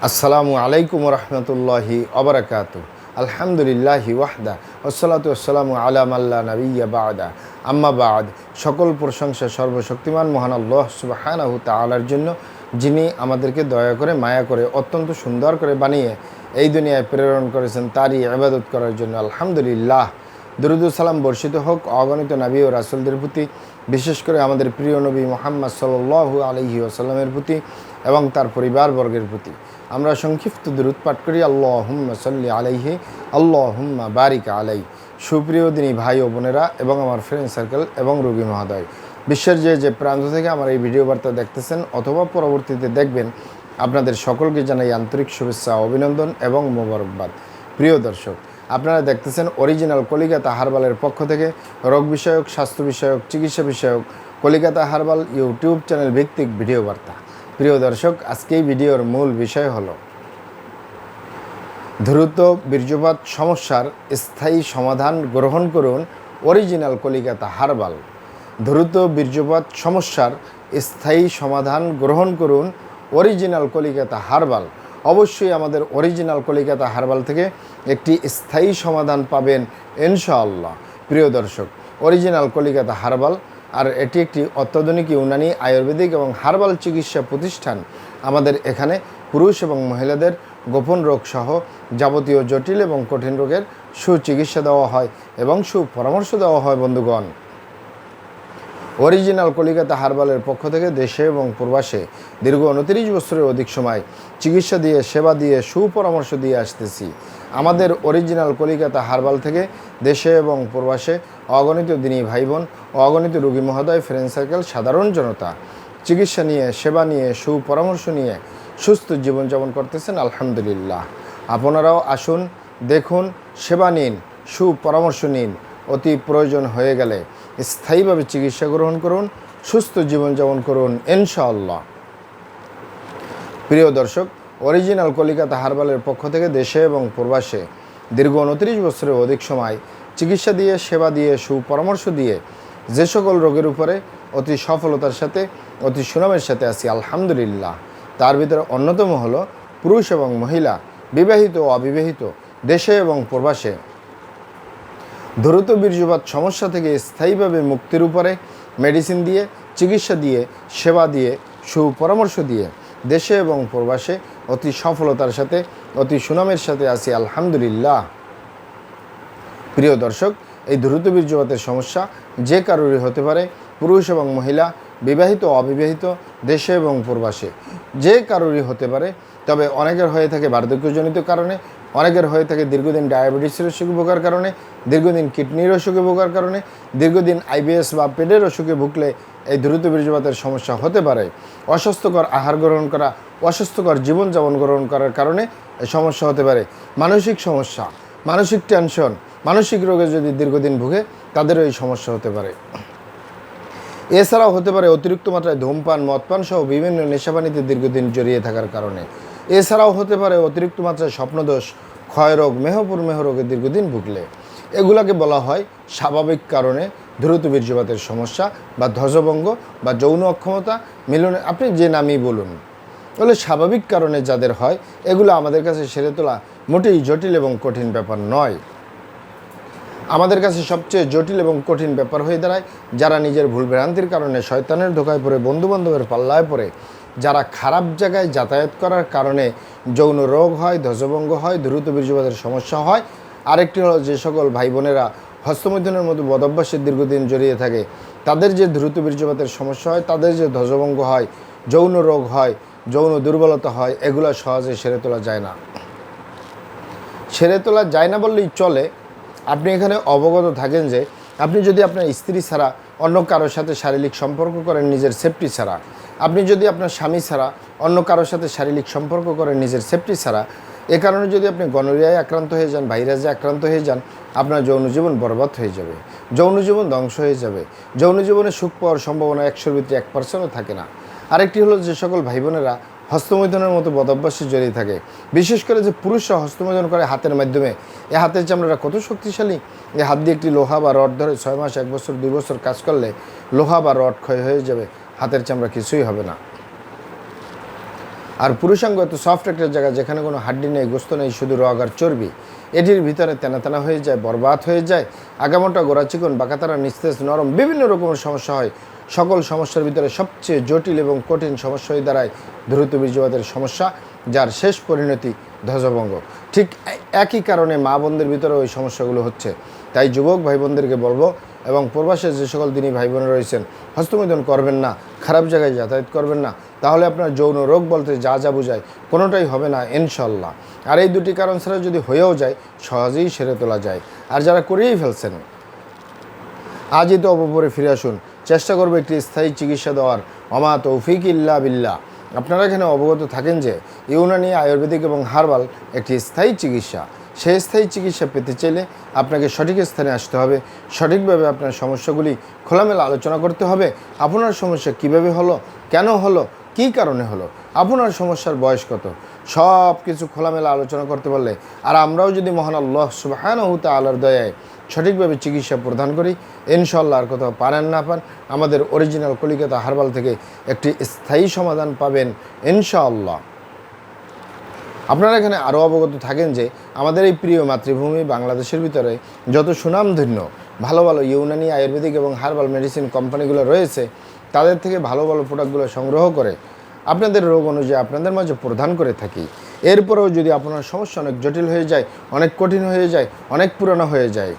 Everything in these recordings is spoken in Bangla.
আসসালামু আলাইকুম রহমতুল্লাহি অবরাকাতু। আলহামদুলিল্লাহি ওয়াহদা ওয়াসসালাতু ওয়াসসালামু আলা মাল্লা নাবিয়্যা বা'দা আম্মা বা'দ। সকল প্রশংসা সর্বশক্তিমান মহান আল্লাহ সুবহানাহু তাআলার জন্য, যিনি আমাদেরকে দয়া করে মায়া করে অত্যন্ত সুন্দর করে বানিয়ে এই দুনিয়ায় প্রেরণ করেছেন তারই ইবাদত করার জন্য। আলহামদুলিল্লাহ। দরুদ ও সালাম বর্ষিত হোক অগণিত নবী ও রাসূলদের প্রতি, বিশেষ করে আমাদের প্রিয় নবী মুহাম্মদ সাল্লাল্লাহু আলাইহি ওয়াসাল্লামের প্রতি এবং তার পরিবারবর্গের প্রতি। আমরা সংক্ষিপ্ত দরুদ পাঠ করি। আল্লাহুম্মা সাল্লি আলাইহি, আল্লাহুম্মা বারিক আলাই। সুপ্রিয় দিনী ভাই ও বোনেরা এবং আমার ফ্রেন্ড সার্কেল এবং রোগী মহোদয়, বিশ্বের যে প্রান্ত থেকে আমার এই ভিডিও বার্তা দেখতেছেন অথবা পরবর্তীতে দেখবেন, আপনাদের সকলকে জানাই আন্তরিক শুভেচ্ছা, অভিনন্দন এবং মোবারকবাদ। প্রিয় দর্শক, আপনারা দেখতেছেন অরিজিনাল কলিকাতা হার্বালের পক্ষ থেকে রোগ বিষয়ক, স্বাস্থ্য বিষয়ক, চিকিৎসা বিষয়ক কলিকাতা হার্বাল ইউটিউব চ্যানেল ভিত্তিক ভিডিও বার্তা। প্রিয় দর্শক, আজকে এই ভিডিওর মূল বিষয় হলো দ্রুত বীর্যপাত সমস্যার স্থায়ী সমাধান গ্রহণ করুন অরিজিনাল কলিকাতা হার্বাল। দ্রুত বীর্যপাত সমস্যার স্থায়ী সমাধান গ্রহণ করুন অরিজিনাল কলিকাতা হার্বাল। অবশ্যই আমাদের অরিজিনাল কলিকাতা হার্বাল থেকে একটি স্থায়ী সমাধান পাবেন ইনশাআল্লাহ। প্রিয় দর্শক, অরিজিনাল কলিকাতা হার্বাল আর এটি একটি অত্যাধুনিক ইউনানি, আয়ুর্বেদিক এবং হার্বাল চিকিৎসা প্রতিষ্ঠান। আমাদের এখানে পুরুষ এবং মহিলাদের গোপন রোগ সহ যাবতীয় জটিল এবং কঠিন রোগের সুচিকিৎসা দেওয়া হয় এবং সুপরামর্শ দেওয়া হয়। বন্ধুগণ, অরিজিনাল কলিকাতা হার্বালের পক্ষ থেকে দেশে এবং প্রবাসে দীর্ঘ 29 বছরের অধিক সময় চিকিৎসা দিয়ে, সেবা দিয়ে, সুপরামর্শ দিয়ে আসতেছি। আমাদের অরিজিনাল কলিকাতা হার্বাল থেকে দেশে এবং প্রবাসে অগণিত দিনী ভাই বোন, অগণিত রোগী মহোদয়, ফ্রেন্ড সার্কেল, সাধারণ জনতা চিকিৎসা নিয়ে, সেবা নিয়ে, সুপরামর্শ নিয়ে সুস্থ জীবনযাপন করতেছেন। আলহামদুলিল্লাহ। আপনারাও আসুন, দেখুন, সেবা নিন, সুপরামর্শ নিন। অতি প্রয়োজন হয়ে গেলে স্থায়ীভাবে চিকিৎসা গ্রহণ করুন, সুস্থ জীবনযাপন করুন ইনশাআল্লাহ। প্রিয় দর্শক, অরিজিনাল কলিকাতা হার্বালের পক্ষ থেকে দেশে এবং প্রবাসে দীর্ঘ 29 বছরের অধিক সময় চিকিৎসা দিয়ে, সেবা দিয়ে, সুপরামর্শ দিয়ে যে সকল রোগের উপরে অতি সফলতার সাথে, অতি সুনামের সাথে আছি আলহামদুলিল্লাহ। তার ভিতরে অন্যতম হলো পুরুষ এবং মহিলা, বিবাহিত ও অবিবাহিত, দেশে এবং প্রবাসে দ্রুত বীর্যপাত সমস্যা থেকে স্থায়ীভাবে মুক্তির উপরে মেডিসিন দিয়ে, চিকিৎসা দিয়ে, সেবা দিয়ে, সুপরামর্শ দিয়ে দেশে এবং প্রবাসে অতি সফলতার সাথে, অতি সুনামের সাথে আছি আলহামদুলিল্লাহ। প্রিয় দর্শক, এই দ্রুত বীর্যপাতের সমস্যা যে কারোরই হতে পারে, পুরুষ এবং মহিলা, বিবাহিত ও অবিবাহিত, দেশে এবং প্রবাসে যে কারোরই হতে পারে। তবে অনেকের হয়ে থাকে বার্ধক্যজনিত কারণে, অনেকের হয়ে থাকে দীর্ঘদিন ডায়াবেটিসের অসুখে ভোগার কারণে, দীর্ঘদিন কিডনির অসুখে ভোগার কারণে, দীর্ঘদিন আইবিএস বা পেটের অসুখে ভুগলে এই দ্রুত বীর্যপাতের সমস্যা হতে পারে। অস্বাস্থ্যকর আহার গ্রহণ করা, অস্বাস্থ্যকর জীবনযাপন গ্রহণ করার কারণে এই সমস্যা হতে পারে। মানসিক সমস্যা, মানসিক টেনশন, মানসিক রোগে যদি দীর্ঘদিন ভুগে তাদেরও এই সমস্যা হতে পারে। এছাড়াও হতে পারে অতিরিক্ত মাত্রায় ধূমপান, মদপান সহ বিভিন্ন নেশাপানিতে দীর্ঘদিন জড়িয়ে থাকার কারণে। এছাড়াও হতে পারে অতিরিক্ত মাত্রায় স্বপ্নদোষ, ক্ষয়রোগ, মেহরোগে দীর্ঘদিন ভুগলে। এগুলাকে বলা হয় স্বাভাবিক কারণে দ্রুত বীর্যপাতের সমস্যা বা ধ্বজভঙ্গ বা যৌন অক্ষমতা, মিলনে, আপনি যে নামই বলুন। বলে স্বাভাবিক কারণে যাদের হয়, এগুলো আমাদের কাছে সেরে তোলা মোটেই জটিল এবং কঠিন ব্যাপার নয়। আমাদের কাছে সবচেয়ে জটিল এবং কঠিন ব্যাপার হয়ে দাঁড়ায় যারা নিজের ভুলভ্রান্তির কারণে শয়তানের ধোকায় পড়ে, বন্ধুবান্ধবের পাল্লায় পড়ে, যারা খারাপ জায়গায় যাতায়াত করার কারণে যৌন রোগ হয়, ধ্বজভঙ্গ হয়, দ্রুত বীর্যপাতের সমস্যা হয়। আরেকটি হলো যে সকল ভাই বোনেরা হস্তমৈথুনের মতো বদভ্যাসে দীর্ঘদিন জড়িয়ে থাকে, তাদের যে দ্রুত বীর্যপাতের সমস্যা হয়, তাদের যে ধ্বজভঙ্গ হয়, যৌন রোগ হয়, যৌন দুর্বলতা হয়, এগুলো সহজে সেরে তোলা যায় না। সেরে তোলা যায় না বললেই চলে। আপনি এখানে অবগত থাকেন যে আপনি যদি আপনার স্ত্রী ছাড়া অন্য কারোর সাথে শারীরিক সম্পর্ক করেন নিজের সেফটি ছাড়া, আপনি যদি আপনার স্বামী ছাড়া অন্য কারোর সাথে শারীরিক সম্পর্ক করেন নিজের সেফটি ছাড়া, এ কারণে যদি আপনি গনোরিয়ায় আক্রান্ত হয়ে যান, ভাইরাসে আক্রান্ত হয়ে যান, আপনার যৌন জীবন বরবাদ হয়ে যাবে, যৌন জীবন ধ্বংস হয়ে যাবে। যৌন জীবনে সুখ পাওয়ার সম্ভাবনা 100-র ভিতরে 1%ও থাকে না। আরেকটি হলো যে সকল ভাই বোনেরা হস্তমৈথুনের মতো বদভ্যাসে জড়িয়ে থাকে, বিশেষ করে যে পুরুষরা হস্তমৈথুন করে হাতের মাধ্যমে। এই হাতের চামড়াটা কত শক্তিশালী! এই হাত দিয়ে একটি লোহা বা রড ধরে 6 মাস, 1 বছর, 2 বছর কাজ করলে লোহা বা রড ক্ষয় হয়ে যাবে, হাতের চামড়া কিছুই হবে না। আর পুরুষাঙ্গ এত সফট একটা জায়গা, যেখানে কোনো হাড্ডি নেই, গোস্ত নেই, শুধু রগ আর চর্বি। এটির ভিতরে তেনা তেনা হয়ে যায়, বরবাদ হয়ে যায়, আগামোটা গোড়া চিকন, বাঁকাতারা, নিস্তেজ, নরম, বিভিন্ন রকমের সমস্যা হয়। সকল সমস্যার ভিতরে সবচেয়ে জটিল এবং কঠিন সমস্যা হয়ে দাঁড়ায় দ্রুত বীর্যপাতের সমস্যা, যার শেষ পরিণতি ধ্বজভঙ্গ। ঠিক একই কারণে মা বোনদের ভিতরে ওই সমস্যাগুলো হচ্ছে। তাই যুবক ভাই বোনদেরকে বলবো, এবং প্রবাসে যে সকল দিনী ভাই বোন রয়েছেন, হস্তমৈথুন করবেন না, খারাপ জায়গায় যাতায়াত করবেন না, তাহলে আপনার যৌন রোগ বলতে যা যা বোঝায় কোনোটাই হবে না ইনশাল্লাহ। আর এই দুটি কারণ ছাড়া যদি হয়েও যায়, সহজেই সেরে তোলা যায়। আর যারা করেই ফেলছেন, আজই তো অপরে ফিরে আসুন, চেষ্টা করবো একটি স্থায়ী চিকিৎসা দেওয়ার। অমা তৌফিক ইল্লা বিল্লাহ। আপনারা এখানে অবগত থাকেন যে ইউনানি, আয়ুর্বেদিক এবং হার্বাল একটি স্থায়ী চিকিৎসা। সেই স্থায়ী চিকিৎসা পেতে চাইলে আপনাকে সঠিক স্থানে আসতে হবে, সঠিকভাবে আপনার সমস্যাগুলি খোলামেলা আলোচনা করতে হবে। আপনার সমস্যা কিভাবে হলো, কেন হলো, কী কারণে হলো, আপনার সমস্যার বয়স কত, সব কিছু খোলামেলা আলোচনা করতে পারলে, আর আমরাও যদি মহান আল্লাহ সুবহানাহু ওয়া তাআলার দয়ায় সঠিকভাবে চিকিৎসা প্রদান করি, ইনশাআল্লাহ আর কোথাও পারেন না পান, আমাদের অরিজিনাল কলিকাতা হার্বাল থেকে একটি স্থায়ী সমাধান পাবেন ইনশাআল্লাহ। আপনারা এখানে আরও অবগত থাকেন যে আমাদের এই প্রিয় মাতৃভূমি বাংলাদেশের ভিতরে যত সুনামধন্য ভালো ভালো ইউনানি, আয়ুর্বেদিক এবং হার্বাল মেডিসিন কোম্পানিগুলো রয়েছে, তাদের থেকে ভালো ভালো প্রোডাক্টগুলো সংগ্রহ করে আপনাদের রোগ অনুযায়ী আপনাদের মাঝে প্রদান করে থাকি। এরপরেও যদি আপনার সমস্যা অনেক জটিল হয়ে যায়, অনেক কঠিন হয়ে যায়, অনেক পুরানো হয়ে যায়,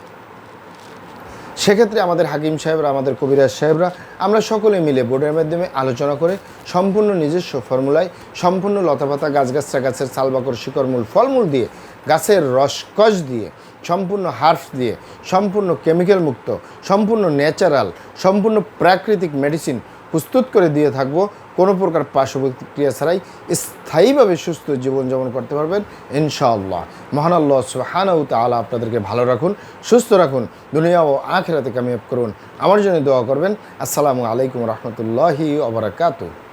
সেক্ষেত্রে আমাদের হাকিম সাহেবরা, আমাদের কবিরাজ সাহেবরা, আমরা সকলে মিলে বোর্ডের মাধ্যমে আলোচনা করে সম্পূর্ণ নিজস্ব ফর্মুলায়, সম্পূর্ণ লতাপাতা, গাছগাছরা, গাছের ছালবাকর, শিকড়মূল, ফলমূল দিয়ে, গাছের রসকস দিয়ে, সম্পূর্ণ হার্বস দিয়ে, সম্পূর্ণ কেমিক্যাল মুক্ত, সম্পূর্ণ ন্যাচারাল, সম্পূর্ণ প্রাকৃতিক মেডিসিন প্রস্তুত করে দিয়ে থাকবো। কোনো প্রকার পার্শ্ব প্রতিক্রিয়া ছাড়াই স্থায়ীভাবে সুস্থ জীবনযাপন করতে পারবেন ইনশাআল্লাহ। মহান আল্লাহ সুবহানাহু ওয়া তাআলা আপনাদেরকে ভালো রাখুন, সুস্থ রাখুন, দুনিয়া ও আখিরাতে কামিয়াব করুন। আমার জন্য দোয়া করবেন। আসসালামু আলাইকুম রহমতুল্লাহি ওয়া বারাকাতুহু।